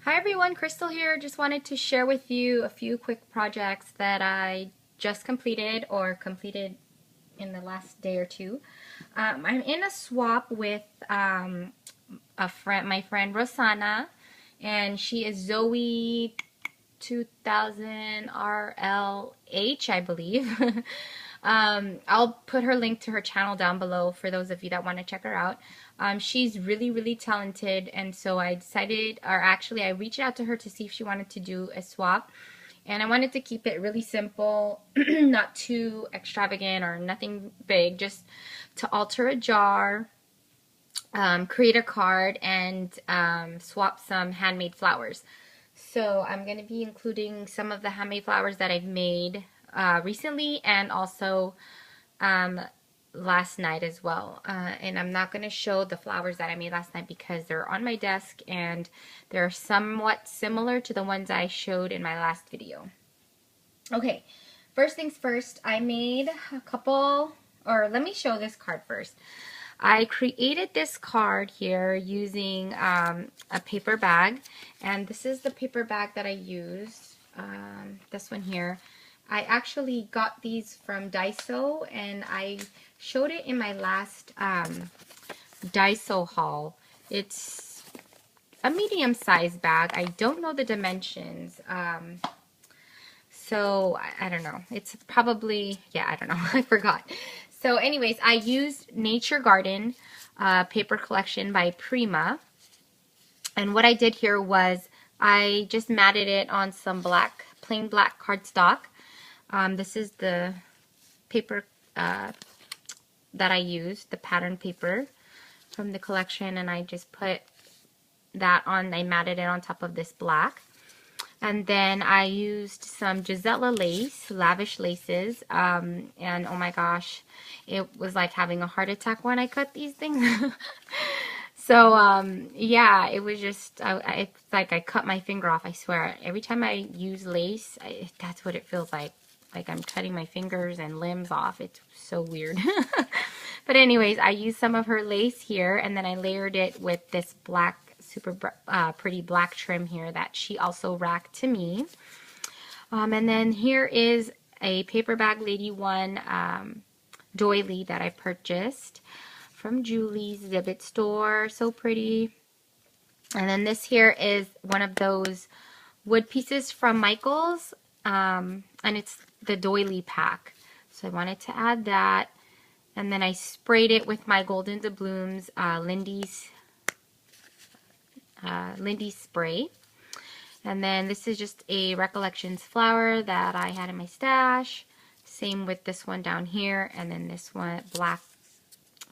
Hi everyone, Crystal here. Just wanted to share with you a few quick projects that I just completed or completed in the last day or two. I'm in a swap with my friend Rosana, and she is Zoe2000rlh, I believe. I'll put her link to her channel down below for those of you that want to check her out. She's really talented, and so I decided, or actually I reached out to her to see if she wanted to do a swap. And I wanted to keep it really simple, not too extravagant or nothing big, just to alter a jar, create a card, and swap some handmade flowers. So I'm going to be including some of the handmade flowers that I've made recently, and also last night as well. And I'm not going to show the flowers that I made last night because they're on my desk and they're somewhat similar to the ones I showed in my last video. Okay, first things first, I made a couple, or let me show this card first. I created this card here using a paper bag, and this is the paper bag that I used, this one here. I actually got these from Daiso, and I showed it in my last Daiso haul. It's a medium-sized bag. I don't know the dimensions, so I don't know. It's probably, yeah, I don't know. I forgot. So anyways, I used Nature Garden paper collection by Prima. And what I did here was I just matted it on some plain black cardstock. This is the paper that I used, the pattern paper from the collection, and I just put that on, I matted it on top of this black. And then I used some Gisela lace, lavish laces, and oh my gosh, it was like having a heart attack when I cut these things. So, yeah, it was just, it's like I cut my finger off, I swear. Every time I use lace, that's what it feels like I'm cutting my fingers and limbs off. It's so weird. But anyways, I used some of her lace here, and then I layered it with this black, super pretty black trim here that she also racked to me. And then here is a paper bag lady one doily that I purchased from Julie's Zibbit store. So pretty. And then this here is one of those wood pieces from Michael's, and it's the doily pack. So I wanted to add that. And then I sprayed it with my Golden Doubloons Lindy's spray. And then this is just a Recollections flower that I had in my stash. Same with this one down here, and then this one, black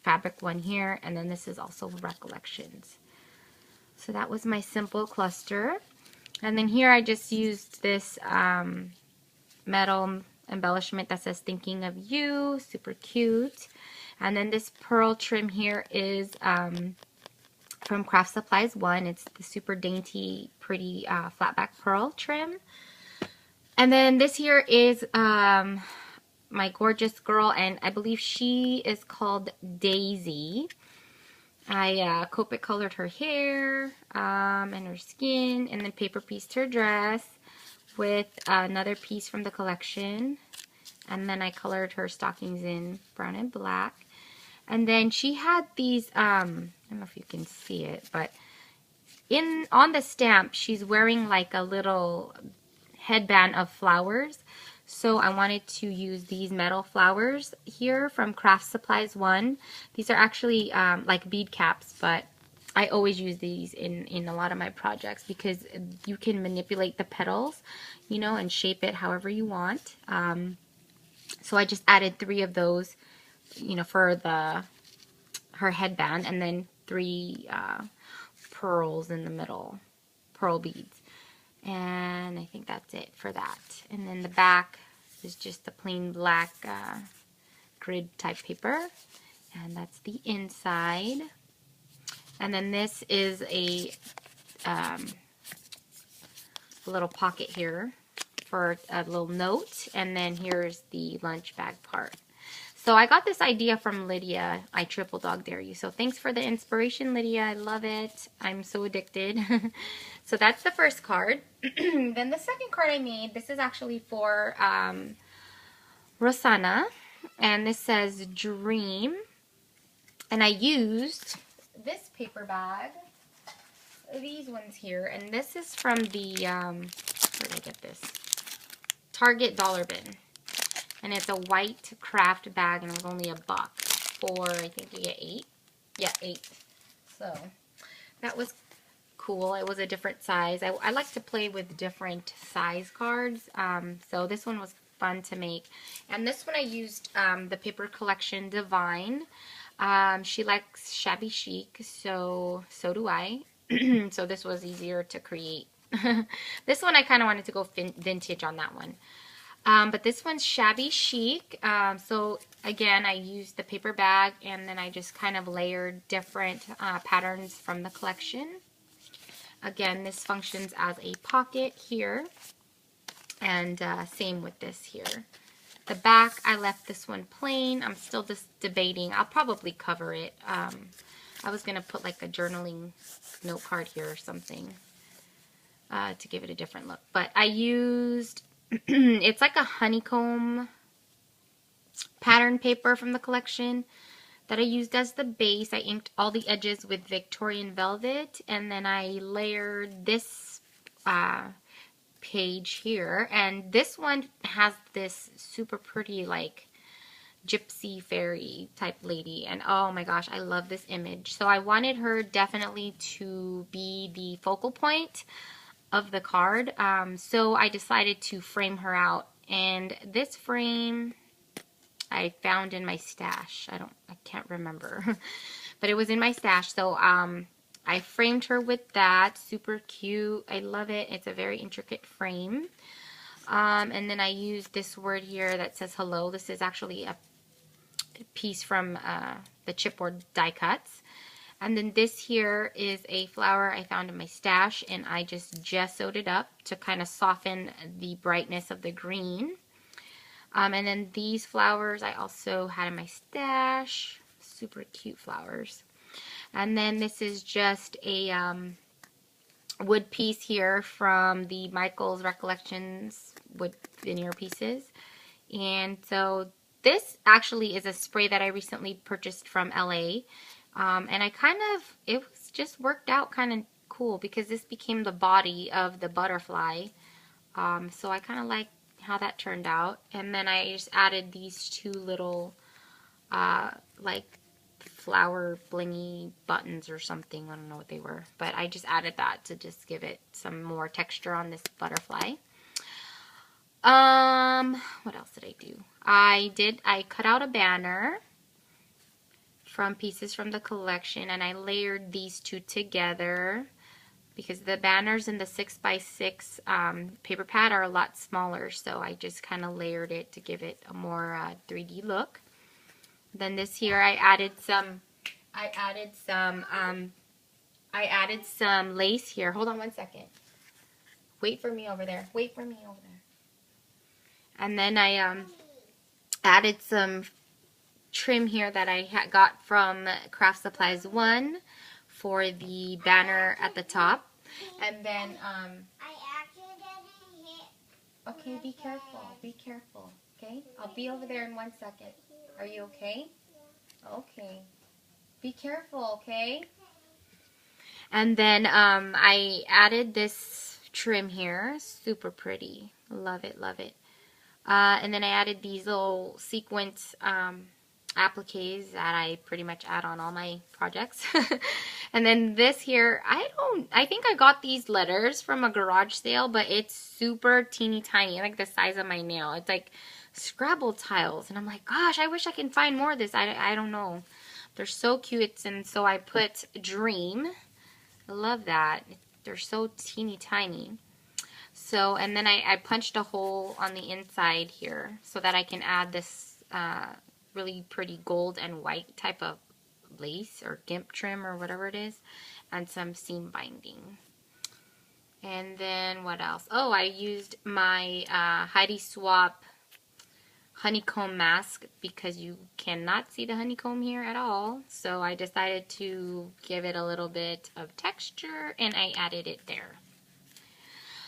fabric one here, and then this is also Recollections. So that was my simple cluster. And then here I just used this metal embellishment that says thinking of you, super cute. And then this pearl trim here is from Craft Supplies 1. It's the super dainty, pretty flat back pearl trim. And then this here is my gorgeous girl, and I believe she is called Daisy. I Copic colored her hair and her skin, and then paper pieced her dress with another piece from the collection. And then I colored her stockings in brown and black. And then she had these, I don't know if you can see it, but on the stamp, she's wearing like a little headband of flowers. So I wanted to use these metal flowers here from Craft Supplies 1. These are actually like bead caps, but I always use these in a lot of my projects because you can manipulate the petals, you know, and shape it however you want. So I just added 3 of those, you know, for her headband, and then 3 pearls in the middle, pearl beads. And I think that's it for that. And then the back is just the plain black grid type paper, and that's the inside. And then this is a little pocket here for a little note, and then here's the lunch bag part. So I got this idea from Lydia. I triple dog dare you. So thanks for the inspiration, Lydia. I love it. I'm so addicted. So that's the first card. Then the second card I made, this is actually for Rosana. And this says Dream. And I used this paper bag. These ones here. And this is from the, where did I get this? Target dollar bin. And it's a white craft bag, and it was only $1 for, I think you get 8. Yeah, 8. So that was cool. It was a different size. I like to play with different size cards. So this one was fun to make. And this one I used the Paper Collection Divine. She likes shabby chic, so do I. So this was easier to create. This one I kind of wanted to go vintage on that one. But this one's shabby chic. So again, I used the paper bag, and then I just kind of layered different patterns from the collection. Again, this functions as a pocket here, and same with this here. The back, I left this one plain. I'm still just debating. I'll probably cover it. I was going to put like a journaling note card here or something to give it a different look. But I used... it's like a honeycomb pattern paper from the collection that I used as the base. I inked all the edges with Victorian velvet, and then I layered this page here. And this one has this super pretty like gypsy fairy type lady, and oh my gosh, I love this image. So I wanted her definitely to be the focal point of the card, so I decided to frame her out. And this frame I found in my stash. I can't remember, but it was in my stash. So I framed her with that. Super cute. I love it. It's a very intricate frame. And then I used this word here that says hello. This is actually a piece from the chipboard die cuts. And then this here is a flower I found in my stash, and I just gessoed it up to kind of soften the brightness of the green. And then these flowers I also had in my stash. Super cute flowers. And then this is just a wood piece here from the Michael's Recollections wood veneer pieces. And so this actually is a spray that I recently purchased from LA. And it was just worked out kind of cool because this became the body of the butterfly. So I kind of like how that turned out. And then I just added these two little, like flower blingy buttons or something. I don't know what they were, but I just added that to just give it some more texture on this butterfly. What else did I do? I cut out a banner from pieces from the collection, and I layered these two together because the banners in the 6x6 paper pad are a lot smaller, so I just kind of layered it to give it a more 3D look. Then this here I added some lace here. Hold on one second. Wait for me over there. Wait for me over there. And then I added some trim here that I got from Craft Supplies 1 for the banner at the top. And then okay, be careful, okay? I'll be over there in 1 second. Are you okay? Okay. Be careful, okay? And then I added this trim here. Super pretty. Love it, love it. And then I added these little sequence appliques that I pretty much add on all my projects. And then this here, I think I got these letters from a garage sale, but it's super teeny tiny, like the size of my nail. It's like Scrabble tiles, and I'm like, gosh, I wish I can find more of this. I don't know. They're so cute, and so I put Dream. I love that. They're so teeny tiny. So, and then I punched a hole on the inside here so that I can add this really pretty gold and white type of lace or gimp trim or whatever it is, and some seam binding. And then what else? Oh, I used my Heidi Swapp honeycomb mask because you cannot see the honeycomb here at all. So I decided to give it a little bit of texture and I added it there.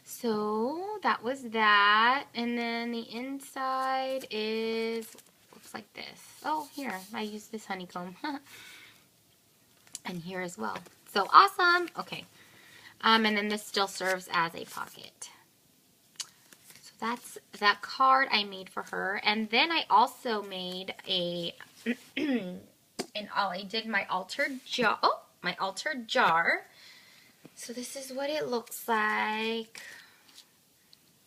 So that was that. And then the inside looks like this. Oh, here, I used this honeycomb. And here as well. So awesome. Okay. And then this still serves as a pocket. So that's that card I made for her. And then I also made a, I did my altered jar. Oh, my altered jar. So this is what it looks like.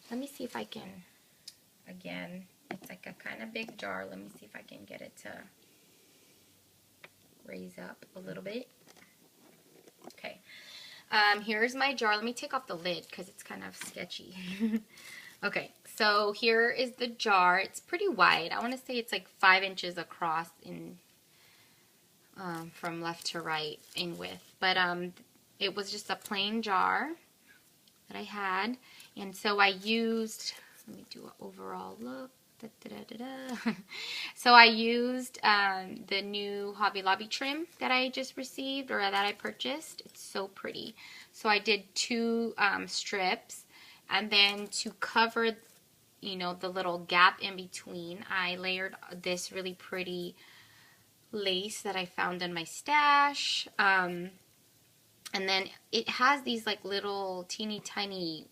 Let me see if I can, again, it's like a kind of big jar. Let me see if I can get it to raise up a little bit. Okay. Here's my jar. Let me take off the lid because it's kind of sketchy. Okay, so here is the jar. It's pretty wide. I want to say it's like 5 inches across in from left to right in width. But it was just a plain jar that I had. And so I used, let me do an overall look. So I used the new Hobby Lobby trim that I just received, or that I purchased. It's so pretty. So I did 2 strips, and then to cover, you know, the little gap in between, I layered this really pretty lace that I found in my stash. And then it has these like little teeny tiny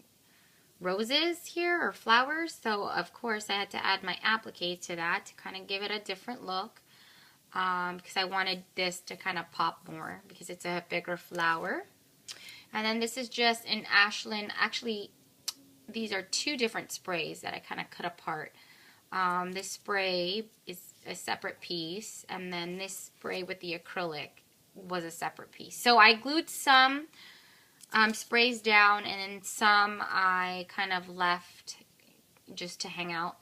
roses here, or flowers, so of course I had to add my applique to that to kind of give it a different look, because I wanted this to kind of pop more because it's a bigger flower. And then this is just an Ashland, actually these are 2 different sprays that I kind of cut apart. This spray is a separate piece, and then this spray with the acrylic was a separate piece. So I glued some sprays down, and then some I kind of left just to hang out.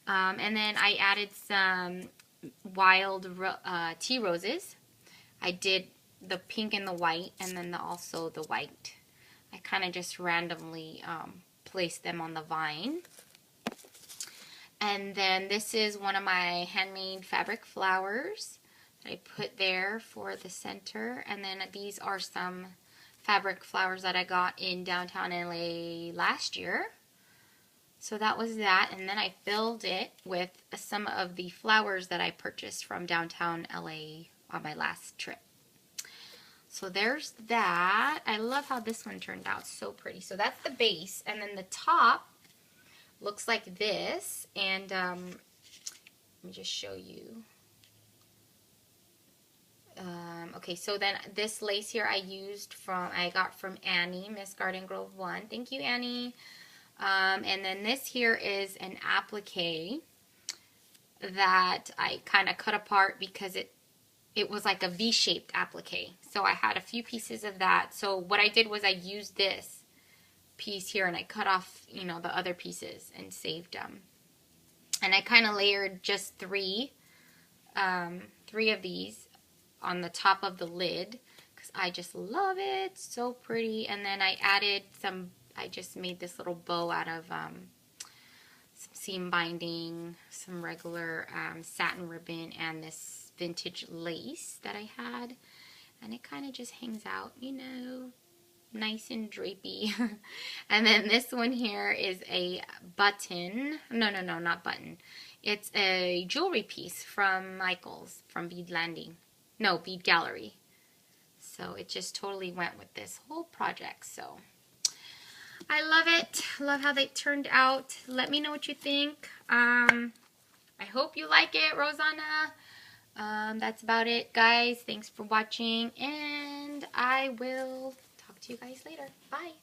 And then I added some wild tea roses. I did the pink and the white, and then also the white. I kind of just randomly placed them on the vine. And then this is one of my handmade fabric flowers that I put there for the center. And then these are some fabric flowers that I got in downtown LA last year. So that was that, and then I filled it with some of the flowers that I purchased from downtown LA on my last trip. So there's that. I love how this one turned out, so pretty. So that's the base, and then the top looks like this, and let me just show you. Okay, so then this lace here I got from Annie, Miss Garden Grove 1. Thank you, Annie. And then this here is an applique that I kind of cut apart because it was like a V-shaped applique. So I had a few pieces of that. So what I did was I used this piece here and I cut off, you know, the other pieces and saved them. And I kind of layered just three of these on the top of the lid because I just love it. So pretty. And then I added some, I just made this little bow out of some seam binding, some regular satin ribbon, and this vintage lace that I had. And it kind of just hangs out, you know, nice and drapey. And then this one here is a button. No, not button. It's a jewelry piece from Michael's, from Bead Landing. No, Bead Gallery. So it just totally went with this whole project. So I love it. Love how they turned out. Let me know what you think. I hope you like it, Rosana. That's about it, guys. Thanks for watching, and I will talk to you guys later. Bye.